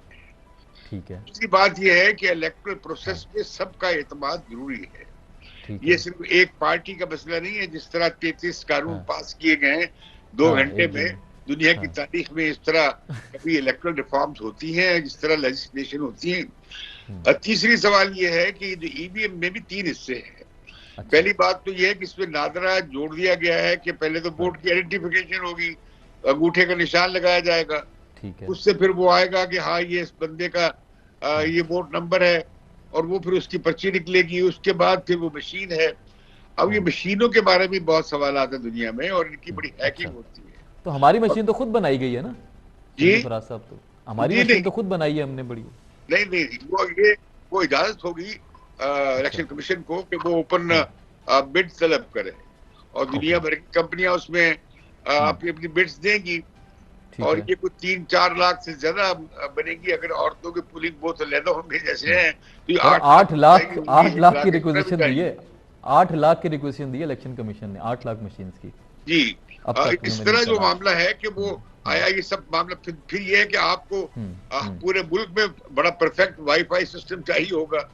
ठीक है। दूसरी बात यह है कि इलेक्टोरल प्रोसेस में सबका एतमाद जरूरी है। ये सिर्फ एक पार्टी का मसला नहीं है। जिस तरह 33 कानून पास किए गए हैं 2 घंटे में, दुनिया की तारीख में इस तरह कभी इलेक्टोरल रिफॉर्म्स होती हैं, जिस तरह लेजिस्लेशन होती है। तीसरी सवाल ये है कि जो ईवीएम में भी 3 हिस्से हैं। पहली बात तो ये है कि इसमें नादरा जोड़ दिया गया है कि पहले तो वोट की आइडेंटिफिकेशन होगी, अंगूठे का निशान लगाया जाएगा, ठीक है। उससे फिर वो आएगा कि हाँ ये इस बंदे का ये वोट नंबर है, और वो फिर उसकी पर्ची निकलेगी। उसके बाद फिर वो मशीन है। अब ये मशीनों के बारे में बहुत सवाल आते हैं दुनिया में, और इनकी बड़ी हैकिंग होती है। तो हमारी मशीन तो खुद बनाई गई है ना जी फराज साहब, तो हमारी मशीन तो खुद बनाई है हमने बड़ी। नहीं, वो इजाजत होगी इलेक्शन कमीशन को कि वो ओपन बिड तलब करे, और दुनिया भर की कंपनियां उसमें अपनी अपनी बिड्स देंगी, और ये कुछ 3-4 लाख से ज्यादा बनेगी। अगर औरतों के पुलिंग बूथ लेना होंगे जैसे हैं तो 8 लाख की रिक्वेजिशन दी है, 8 लाख की रिक्वेजिशन दी है इलेक्शन कमीशन ने, 8 लाख मशीन की जी। इस तरह जो मामला है कि वो आया, ये सब मामला फिर ये है कि आपको पूरे मुल्क में बड़ा परफेक्ट वाईफाई सिस्टम चाहिए होगा।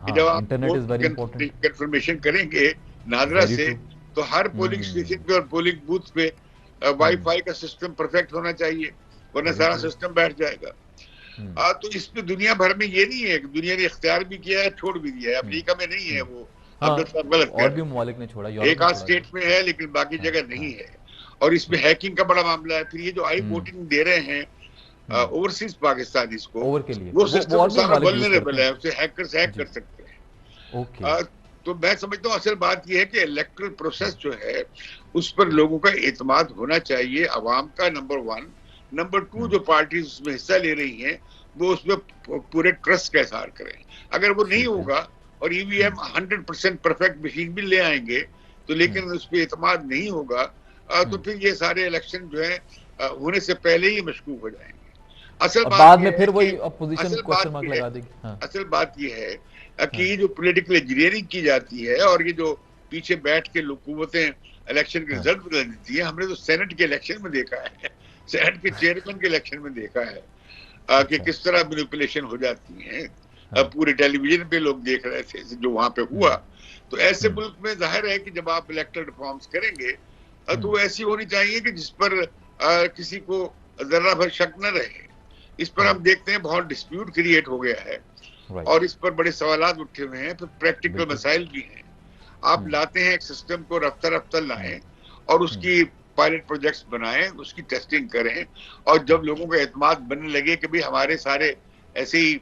जब आप कंफर्मेशन करेंगे नादरा से, तो हर पोलिंग स्टेशन पे और पोलिंग बूथ पे वाईफाई का सिस्टम परफेक्ट होना चाहिए, वरना सारा सिस्टम बैठ जाएगा। तो इसमें दुनिया भर में ये नहीं है कि दुनिया ने इख्तियार भी किया है, छोड़ भी दिया है। अमेरिका में नहीं है वो, गलत और भी ममालिक ने छोड़ा, एक आध स्टेट में है लेकिन बाकी जगह नहीं है। और इसमें हैकिंग का बड़ा मामला है। फिर ये जो आई वोटिंग दे रहे हैं ओवरसीज पाकिस्तानी को, वो सिस्टम सारा वल्नरेबल है, उसे हैकर्स हैक कर सकते हैं। तो मैं समझता हूँ असल बात यह है कि इलेक्टोरल प्रोसेस जो है उस पर लोगों का एतमाद होना चाहिए, अवाम का, नंबर 1। नंबर 2, जो पार्टीज उसमें हिस्सा ले रही हैं वो उसमें पूरे ट्रस्ट का इजहार करें। अगर वो नहीं होगा और ईवीएम 100% परफेक्ट मशीन भी ले आएंगे तो, लेकिन उस पर एतमाद नहीं होगा, तो फिर ये सारे इलेक्शन जो है होने से पहले ही मशकूक हो जाएंगे। असल बात बाद में फिर वही अपोजिशन क्वेश्चन मार्क लगा देगी। असल बात ये है कि ये जो पॉलिटिकल इंजीनियरिंग की जाती है, और ये जो पीछे बैठ के हुकूमतें इलेक्शन के रिजल्ट बदल देती है। हमने तो सेनेट के इलेक्शन में देखा है, सेनेट के चेयरमैन के इलेक्शन में देखा है कि किस तरह मैनिपुलेशन हो जाती है। पूरे टेलीविजन पे लोग देख रहे थे जो वहां पे हुआ। तो ऐसे मुल्क में जाहिर है कि जब आप इलेक्टोरल रिफॉर्म्स करेंगे तो ऐसी होनी चाहिए कि जिस पर किसी को जरा भर शक न रहे। इस पर हम देखते हैं बहुत डिस्प्यूट क्रिएट हो गया है और इस पर बड़े सवालात उठे हुए हैं। फिर प्रैक्टिकल मसाइल भी हैं। आप लाते हैं एक सिस्टम को रफ्ता रफ्ता लाएं और उसकी पायलट प्रोजेक्ट्स बनाएं, उसकी टेस्टिंग करें और जब लोगों का एतमाद बनने लगे कि भाई हमारे सारे ऐसे ही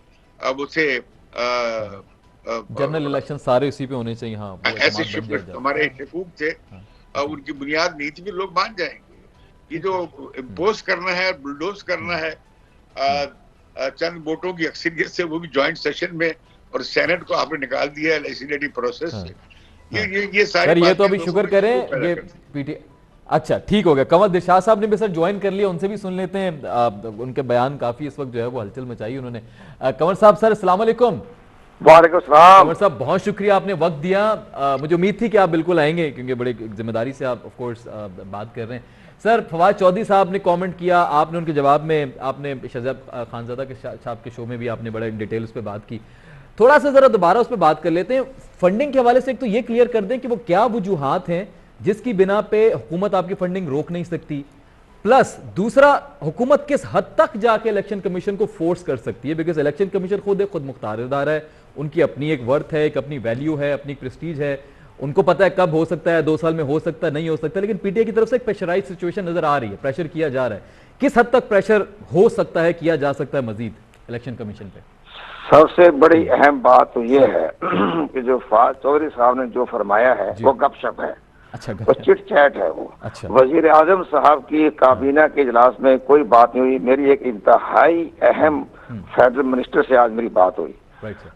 उसे जनरल इलेक्शन सारे उसी पे होने चाहिए। हाँ, ऐसे हमारे शकूक थे, उनकी बुनियाद नहीं थी, फिर लोग मान जाएंगे। ये जो इम्पोज करना है, बुलडोज करना है चंद वोटों की अक्सरियत से, वो भी जॉइंट सेशन में, और सेनेट को आपने निकाल दिया लेजिस्लेटिव प्रोसेस से। ये सारी ये तो अभी शुक्र करें ये पीटी। अच्छा, ठीक हो गया। कंवर दिलशाद साहब ने भी सर ज्वाइन कर लिया, उनसे भी सुन लेते हैं। उनके बयान काफी इस वक्त जो है वो हलचल मचाई उन्होंने। कंवर साहब, सर अस्सलाम वालेकुम। वालेकुम सलाम। कंवर साहब, बहुत शुक्रिया, आपने वक्त दिया। मुझे उम्मीद थी कि आप बिल्कुल आएंगे क्योंकि बड़े जिम्मेदारी से आप ऑफ कोर्स बात कर रहे हैं। सर, फवाद चौधरी साहब ने कमेंट किया, आपने उनके जवाब में, आपने शहजाद खानजादा के साहब के शो में भी आपने बड़ा डिटेल उस पर बात की। थोड़ा सा जरा दोबारा उस पर बात कर लेते हैं। फंडिंग के हवाले से एक तो ये क्लियर कर दें कि वो क्या वजूहात हैं जिसकी बिना पे हुकूमत आपकी फंडिंग रोक नहीं सकती, प्लस दूसरा हुकूमत किस हद तक जाके इलेक्शन कमीशन को फोर्स कर सकती है, बिकॉज इलेक्शन कमीशन खुद मुख्तार इदारा है, उनकी अपनी एक वर्थ है, एक अपनी वैल्यू है, अपनी प्रेस्टीज है, उनको पता है कब हो सकता है, 2 साल में हो सकता है, नहीं हो सकता। लेकिन पीटीआई की तरफ से एक प्रेशराइज सिचुएशन नजर आ रही है, प्रेशर किया जा रहा है। किस हद तक प्रेशर हो सकता है, किया जा सकता है मजीद इलेक्शन कमीशन पे? सबसे बड़ी अहम बात तो ये है कि जो फवाद चौधरी साहब ने जो फरमाया है वो गपशप है। अच्छा, वो चिट चैट है वो। अच्छा। वजीर आजम साहब की काबीना के इजलास में कोई बात नहीं हुई। मेरी एक इंतहाई अहम फेडरल मिनिस्टर से आज मेरी बात हुई,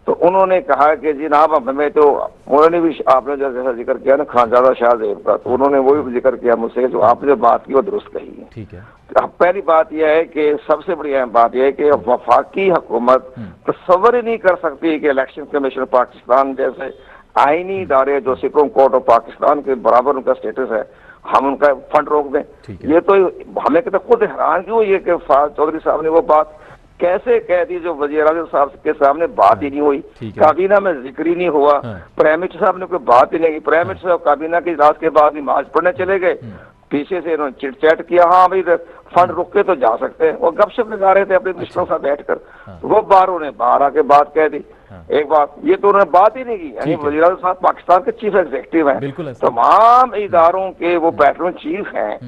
तो उन्होंने कहा कि जनाब हमें तो, उन्होंने भी आपने जैसा जिक्र किया ना खानजादा शाहजेब का, तो उन्होंने वो भी जिक्र किया मुझसे, जो आपने जो बात की वो दुरुस्त कही है। ठीक है। अब पहली बात यह है कि सबसे बड़ी अहम बात यह है कि वफाकी हुकूमत तस्वर ही नहीं कर सकती कि इलेक्शन कमीशन पाकिस्तान जैसे आईनी इदारे जो सुप्रीम कोर्ट ऑफ पाकिस्तान के बराबर उनका स्टेटस है, हम उनका फंड रोक दें। ये तो हमें कहते खुद हैरान क्यों ये कि फवाद चौधरी साहब ने वो बात कैसे कह दी जो वज़ीर आज़म साहब के सामने बात ही नहीं हुई, काबीना में जिक्र ही नहीं हुआ, प्राइम मिनिस्टर साहब ने कोई बात ही नहीं की। प्राइम मिनिस्टर साहब काबीना के इजलास के बाद नमाज पढ़ने चले गए, पीछे से इन्होंने चिट चैट किया, हाँ भाई फंड रुक के तो जा सकते हैं। वो गपशप लगा रहे थे अपने मिनिस्टरों के साथ बैठकर, वो बाहर आके बात कह दी। एक बात ये तो उन्होंने बात ही नहीं की। यानी वज़ीर आज़म साहब पाकिस्तान के चीफ एग्जीक्यूटिव हैं, तमाम इदारों के वो पैट्रन चीफ हैं,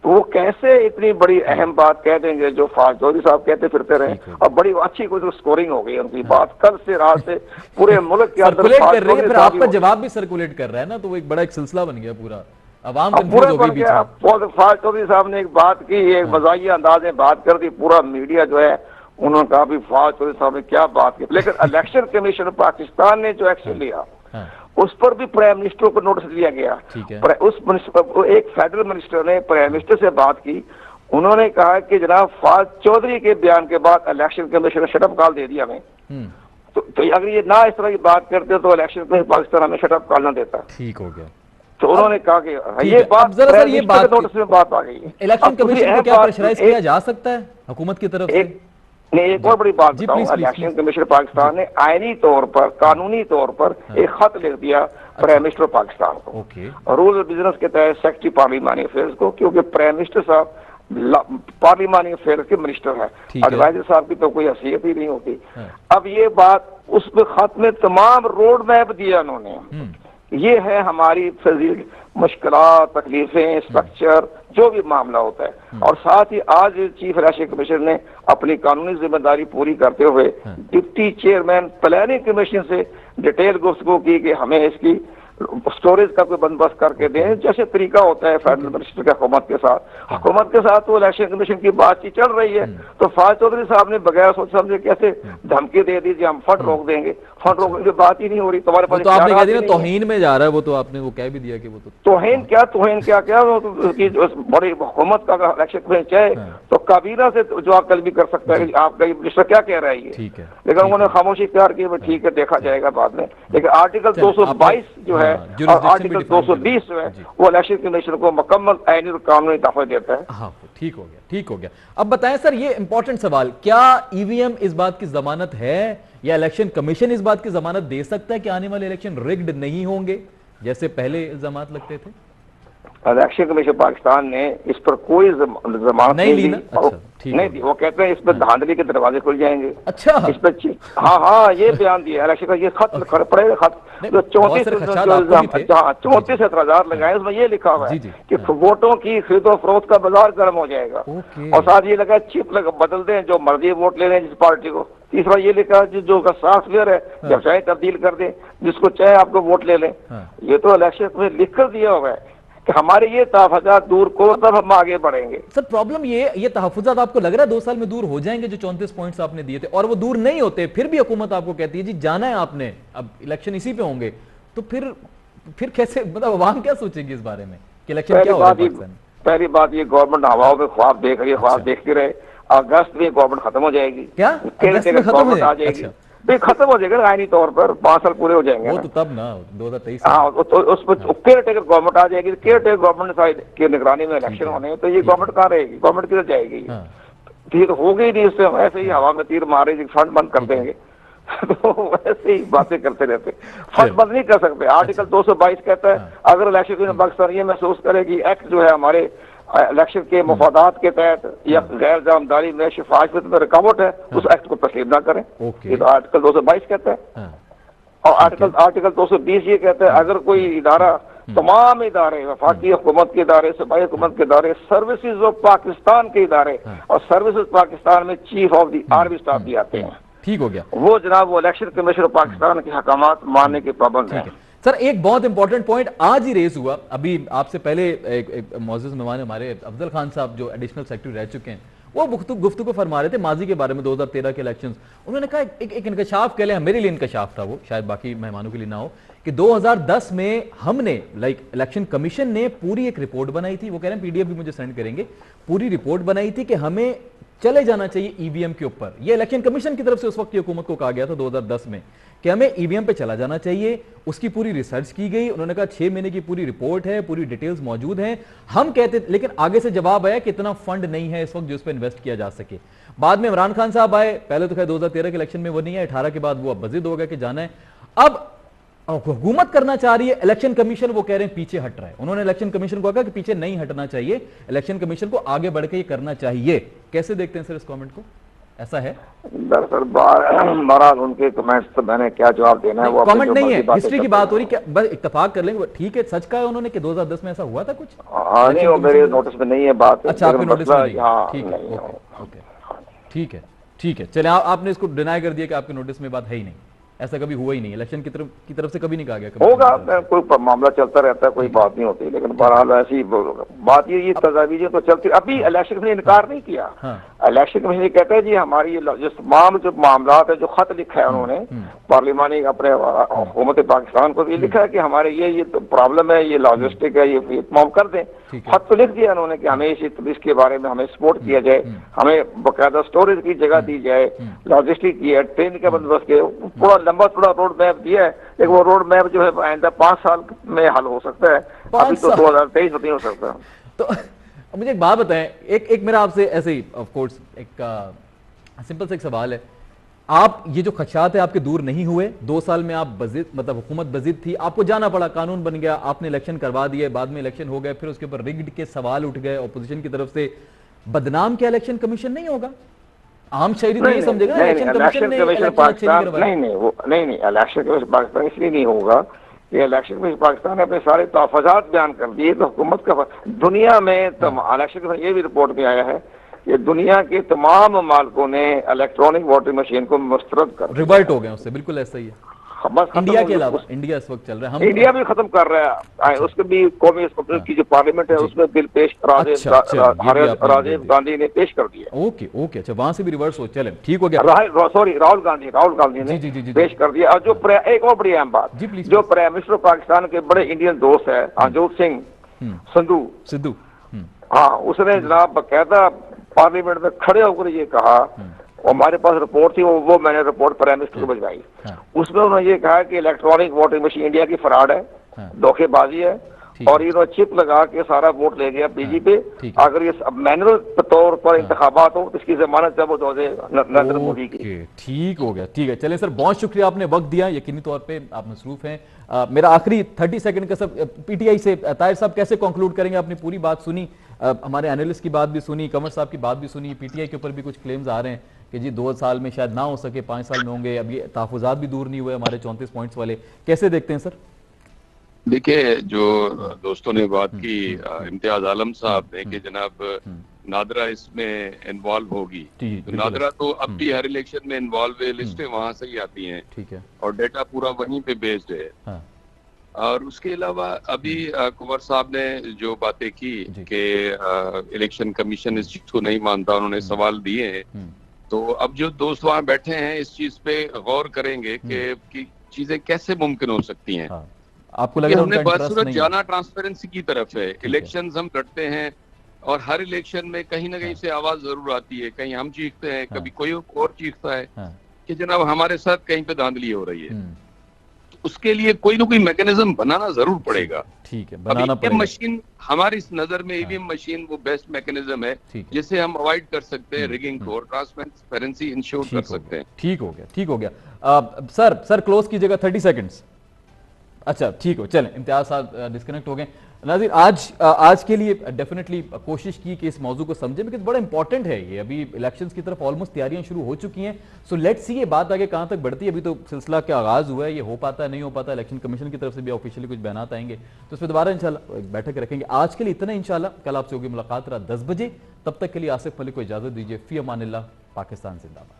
तो वो कैसे इतनी बड़ी अहम बात कह देंगे जो फवाद चौधरी साहब कहते फिरते रहे। और बड़ी अच्छी कोई तो स्कोरिंग हो गई उनकी बात, कल से रात से पूरे मुल्क के अंदर कर रही है, फिर आपका जवाब भी सर्कुलेट कर रहा है ना, तो वो एक बड़ा एक सिलसिला बन गया पूरा, अवाम कंफ्यूज हो गई बीच में। फवाद चौधरी साहब ने एक बात की, एक मजाहिया अंदाज में बात कर दी, पूरा मीडिया जो है उन्होंने कहा भी फवाद चौधरी साहब ने क्या बात की। लेकिन इलेक्शन कमीशन पाकिस्तान ने जो एक्शन लिया उस पर भी प्राइम मिनिस्टर को नोटिस दिया गया। उस एक फेडरल मिनिस्टर ने प्राइम मिनिस्टर से बात की, उन्होंने कहा कि जनाब फवाद चौधरी के बयान के बाद इलेक्शन कमीशन ने शटअप कॉल दे दिया हमें, तो अगर ये ना इस तरह की बात करते तो इलेक्शन कमीशन पाकिस्तान हमें शटअप कॉल ना देता। ठीक हो गया। तो उन्होंने कहा कि ये बात नोटिस में बात आ गई है। इलेक्शन कमीशन को क्या प्रेशराइज किया जा सकता है हुकूमत की तरफ से? नहीं, एक और बड़ी बात बताऊं, इलेक्शन कमीशन पाकिस्तान ने आईनी तौर पर, कानूनी तौर पर एक खत लिख दिया प्राइम मिनिस्टर पाकिस्तान को, रूल्स ऑफ बिजनेस के तहत सेक्रेटरी पार्लिमानी अफेयर्स को, क्योंकि प्राइम मिनिस्टर साहब पार्लिमानी अफेयर के मिनिस्टर है, एडवाइजर साहब की तो कोई हैसियत ही नहीं होती। अब ये बात उसमें खत में तमाम रोड मैप दिया उन्होंने, ये है हमारी फजील मुश्किलात, तकलीफें, स्ट्रक्चर, जो भी मामला होता है। और साथ ही आज चीफ इलेक्शन कमीशन ने अपनी कानूनी जिम्मेदारी पूरी करते हुए डिप्टी चेयरमैन प्लानिंग कमीशन से डिटेल गुफ्तगू की कि हमें इसकी स्टोरेज का कोई बंदोबस्त करके दें, जैसे तरीका होता है फेडरल मिनिस्टर के हुकूमत के साथ। हुकूमत के साथ तो इलेक्शन कमीशन की बातचीत चल रही है, तो फवाद चौधरी साहब ने बगैर सोच समझे कैसे धमकी दे दी हम फंड रोक देंगे, फंड रोकने की बात ही नहीं हो रही। तुम्हारे पास तो आपने कह दिया तौहीन में जा रहा है वो, तो आपने वो कह भी दिया कि वो तो तौहीन क्या बड़ी हुकूमत का इलेक्शन कमीशन चाहे तो काबीना से जो आप कल भी कर सकता है, आपका मिनिस्टर क्या कह रहा है ये, लेकिन उन्होंने खामोशी इख्तियार की, ठीक है देखा जाएगा बाद में। लेकिन आर्टिकल 222 जो है है और आर्टिकल 220 जो है वो इलेक्शन कमीशन को मुकम्मल आईनी और कानूनी ताकत देता है। हाँ, ठीक हो गया, ठीक हो गया। अब बताएं सर, ये इंपॉर्टेंट सवाल, क्या ईवीएम इस बात की जमानत है या इलेक्शन कमीशन इस बात की जमानत दे सकता है कि आने वाले इलेक्शन रिग्ड नहीं होंगे जैसे पहले इल्जामात लगते थे? इलेक्शन कमीशन पाकिस्तान ने इस पर कोई जमानत नहीं दी। अच्छा, नहीं दी। वो कहते हैं इस पर धांधली के दरवाजे खुल जाएंगे। अच्छा, इस पर हाँ ये बयान दिया इलेक्शन का, ये खत पड़ेगा, खत जो 34 एतराजात लगाए उसमें ये लिखा हुआ है कि वोटों की खरीदो फरोख्त का बाजार गर्म हो जाएगा। और साथ ये लगा चिप बदल दें, जो मर्जी वोट ले लें जिस पार्टी को। तीसरा ये लिखा जो सॉफ्टवेयर है वेबसाइट तब्दील कर दें, जिसको चाहे आपको वोट ले लें। ये तो इलेक्शन में लिख कर दिया हुआ है कि हमारे ये तहफ़्फ़ुज़ात दूर को तब हम आगे बढ़ेंगे। सर प्रॉब्लम ये तहफ़्फ़ुज़ात आपको लग रहा है 2 साल में दूर हो जाएंगे जो 34 पॉइंट्स आपने दिए थे, और वो दूर नहीं होते, फिर भी हुकूमत आपको कहती है जी जाना है आपने, अब इलेक्शन इसी पे होंगे, तो फिर कैसे, मतलब अवाम क्या सोचेगी इस बारे में कि इलेक्शन क्या होगा? पहली बात ये गवर्नमेंट हवाओं में ख्वाब देख रही है, ख्वाब देखती रहे। अगस्त में गवर्नमेंट खत्म हो जाएगी। क्या गवर्नमेंट आ जाएगी? खत्म हो जाएगा आईनी तौर पर, 5 साल पूरे हो जाएंगे। वो तो तब ना 2023। हाँ, तो उस पर केयर टेकर गवर्नमेंट आ जाएगी। केयर टेकर गवर्नमेंट की निगरानी में इलेक्शन होने, तो ये गवर्नमेंट कहाँ रहेगी? गवर्नमेंट किधर जाएगी? तीर हो गई नहीं, उससे ऐसे ही हवा में तीर मारे, फंड बंद कर देंगे। तो ऐसे ही बातें करते रहते, फंड बंद नहीं कर सकते। आर्टिकल 222 कहता है अगर इलेक्शन पाकिस्तान ये महसूस करे कि एक्ट जो है हमारे इलेक्शन के मफादात के तहत या गैर जानदारी में शफाफियत में रुकावट है, उस एक्ट को तस्लीम ना करें। ये तो आर्टिकल 222 कहता है। और आर्टिकल 220 ये कहता है अगर कोई इदारा, तमाम इदारे, वफाकी हुकूमत के इदारे, सूबाई हुकूमत के इदारे, सर्विसेज ऑफ पाकिस्तान के इदारे और सर्विसेज पाकिस्तान में chief of the army staff भी आते हैं। ठीक हो गया। वो जनाब वो इलेक्शन कमीशन ऑफ पाकिस्तान के हकामात मानने के पाबंद है। सर एक बहुत इंपॉर्टेंट पॉइंट आज ही रेज हुआ, अभी आपसे पहले एक मौजूद मेहमान हमारे अफजल खान साहब जो एडिशनल सेक्रेटरी रह चुके हैं, वो गुफ्तगू फरमा रहे थे माजी के बारे में 2013 के इलेक्शंस। उन्होंने कहा एक इंकशाफ कह लें, मेरे लिए इंकशाफ था वो, शायद बाकी मेहमानों के लिए ना हो, कि 2010 में हमने इलेक्शन कमीशन ने पूरी एक रिपोर्ट बनाई थी, वो कह रहे हैं पीडीएफ भी मुझे सेंड करेंगे, पूरी रिपोर्ट बनाई थी कि हमें चले जाना चाहिए ईवीएम के ऊपर। ये इलेक्शन कमीशन की तरफ से उस वक्त की हुकूमत को कहा गया था 2010 में कि हमें ईवीएम पे चला जाना चाहिए। उसकी पूरी रिसर्च की गई, उन्होंने कहा 6 महीने की पूरी रिपोर्ट है, पूरी डिटेल्स मौजूद हैं। हम कहते, लेकिन आगे से जवाब आया कि इतना फंड नहीं है इस वक्त जो इस पर इन्वेस्ट किया जा सके। बाद में इमरान खान साहब आए, पहले तो खैर 2013 के इलेक्शन में वो नहीं है, 18 के बाद वो अब मजिद हो गया कि जाना है। अब हुकूमत करना चाह रही है, इलेक्शन कमीशन वो कह रहे हैं पीछे हट रहा है। उन्होंने इलेक्शन कमीशन को कहा कि पीछे नहीं हटना चाहिए, इलेक्शन कमीशन को आगे बढ़ के ये करना चाहिए। कैसे देखते हैं सर इस कमेंट को? ऐसा है दरअसल बहरहाल उनके कमेंट्स तो मैंने क्या जवाब देना है, वो कमेंट नहीं है, हिस्ट्री की बात हो रही, क्या बस इत्तेफाक कर लेंगे। ठीक है, सच कहा उन्होंने कि 2010 में ऐसा हुआ था कुछ? नहीं, वो मेरे नोटिस में नहीं है बात। अच्छा, आपके नोटिस में नहीं है, ठीक है, ओके, ठीक है, ठीक है। चले, आपने इसको डिनाई कर दिया कि आपके नोटिस में बात है ही नहीं, ऐसा कभी हुआ ही नहीं, इलेक्शन की तरफ से कभी नहीं कहा गया। होगा, कोई मामला चलता रहता है, कोई बात नहीं होती, लेकिन बहरहाल ऐसी बात ये तजावीजें तो चलती। अभी इलेक्शन कमीशन ने इनकार नहीं किया। इलेक्शन कमीशन कहता है जी हमारी जो तमाम जो मामला है, जो खत लिखा है उन्होंने पार्लिमानी अपने हुकूमत पाकिस्तान को, ये लिखा है कि हमारे ये तो प्रॉब्लम है, ये लॉजिस्टिक है, ये तमाम कर दें। खत तो लिख दिया उन्होंने कि हमें इसके बारे में हमें सपोर्ट किया जाए, हमें बाकायदा स्टोरेज की जगह दी जाए, लॉजिस्टिक की है, ट्रेन का बंदोबस्त किया, पूरा लंबा थोड़ा रोड मैप दिया है, लेकिन वो रोड मैप जो है आइंदा 5 साल में हल हो सकता है, अभी तो 2023 नहीं हो सकता। तो मुझे एक बात बताएं, एक मेरा आपसे ऐसे ही ऑफ कोर्स एक सिंपल सा एक सवाल है, आप ये जो खदशात है आपके दूर नहीं हुए? 2 साल में आप बजिद, मतलब हुकूमत बजिद थी, आपको जाना पड़ा, कानून बन गया, आपने इलेक्शन करवा दिए, बाद में इलेक्शन हो गए, फिर उसके ऊपर रिग्ड के सवाल उठ गए अपोजिशन की तरफ से। बदनाम क्या इलेक्शन कमीशन नहीं होगा? आम शहरी नहीं समझेगा इलेक्शन कमीशन ने पाकिस्तान नहीं इलेक्शन कमीशन पाकिस्तान इसलिए नहीं होगा कि इलेक्शन कमीशन पाकिस्तान ने अपने सारे तहफ़्फ़ुज़ात बयान कर दिए, तो हुकूमत का दुनिया में इलेक्शन कमीशन ये भी रिपोर्ट में आया है कि दुनिया के तमाम मालिकों ने इलेक्ट्रॉनिक वोटिंग मशीन को मुस्तरद कर रिवर्ट हो गए उससे, बिल्कुल ऐसा ही है। बस इंडिया के अलावा इंडिया इस वक्त चल रहा है, हम इंडिया भी खत्म कर रहा है, उसके भी कौमी की जो पार्लियामेंट है उसमें बिल पेश राजीव गांधी ने पेश कर दिया। ओके ओके, अच्छा, वहां से भी रिवर्स हो, चले, ठीक हो गया। सॉरी, राहुल गांधी ने पेश कर दिया। और जो एक और बड़ी अहम बात, जो प्राइम मिनिस्टर पाकिस्तान के बड़े इंडियन दोस्त है अजूत सिंह सिद्धू, हाँ, उसने जनाब बाकायदा पार्लियामेंट में खड़े होकर ये कहा, हमारे पास रिपोर्ट थी, वो मैंने रिपोर्ट प्राइम मिनिस्टर को भिजवाई। उसमें उन्होंने ये कहा कि इलेक्ट्रॉनिक वोटिंग मशीन इंडिया की फ्रॉड है, हाँ। धोखेबाजी है ठीक और ये चिप लगा के सारा वोट ले गया बीजेपी ठीक पे। है। अगर ये मैनुअल तौर पर इंतखाबात हो तो इसकी जमानत जब हो जाए नरेंद्र मोदी की। ओके, ठीक हो गया, ठीक है। चलिए सर, बहुत शुक्रिया, आपने वक्त दिया, यकीनी तौर पे आप मसरूफ हैं। मेरा आखिरी 30 सेकंड का सब पीटीआई से ताहिर साहब कैसे कंक्लूड करेंगे? आपने पूरी बात सुनी, हमारे एनालिस्ट की बात भी सुनी, कंवर साहब की बात भी सुनी, पीटीआई के ऊपर भी कुछ क्लेम्स आ रहे हैं कि जी 2 साल में शायद ना हो सके, 5 साल में होंगे, अब ये तहफुजात भी दूर नहीं हुए हमारे 34 पॉइंट्स वाले, कैसे देखते हैं सर? देखिए, जो दोस्तों ने बात की, इम्तियाज आलम साहब ने कि जनाब नादरा इसमें इन्वॉल्व होगी, तो नादरा तो अब भी हर इलेक्शन में इन्वॉल्व है, लिस्टें वहां से ही आती हैं, ठीक है, और डेटा पूरा वहीं पे बेस्ड है। हाँ। और उसके अलावा अभी कुंवर साहब ने जो बातें की कि इलेक्शन कमीशन इस चीज को नहीं मानता, उन्होंने सवाल दिए हैं, तो अब जो दोस्त वहां बैठे हैं इस चीज पे गौर करेंगे कि चीजें कैसे मुमकिन हो सकती हैं। हाँ। आपको लग रहा है हमने बदसूरत जाना ट्रांसपेरेंसी की तरफ है। इलेक्शंस हम लड़ते हैं और हर इलेक्शन में कहीं ना कहीं से आवाज जरूर आती है, कहीं हम चीखते हैं, कभी कोई और चीखता है कि जनाब हमारे साथ कहीं पे धांधली हो रही है। तो उसके लिए कोई ना कोई मैकेनिज्म बनाना जरूर पड़ेगा। ठीक है, बनाना पड़ेगा। मशीन हमारी इस नजर में ईवीएम मशीन वो बेस्ट मैकेनिज्म है जिसे हम अवॉइड कर सकते हैं रिगिंग को और ट्रांसपेरेंसी इंश्योर कर सकते हैं। ठीक हो गया, ठीक हो गया। सर क्लोज कीजिएगा 30 सेकंड्स। अच्छा, ठीक हो, चलें, इम्तियाज साहब डिस्कनेक्ट हो गए। नाज़रीन, आज के लिए डेफिनेटली कोशिश की कि इस मौजू को समझें, बिकॉज बड़ा इंपॉर्टेंट है ये। अभी इलेक्शंस की तरफ ऑलमोस्ट तैयारियां शुरू हो चुकी हैं, सो लेट्स सी ये बात आगे कहां तक बढ़ती है। अभी तो सिलसिला का आगाज हुआ है, ये हो पाता है नहीं हो पाता, इलेक्शन कमीशन की तरफ से भी ऑफिशियली कुछ बयानात आएंगे, तो उस पर दोबारा इंशाल्लाह एक बैठक रखेंगे। आज के लिए इतना, इंशाल्लाह कल आपसे होगी मुलाकात रात 10 बजे। तब तक के लिए आसिफ मलिक को इजाजत दीजिए। फी अमानिल्लाह, पाकिस्तान जिंदाबाद।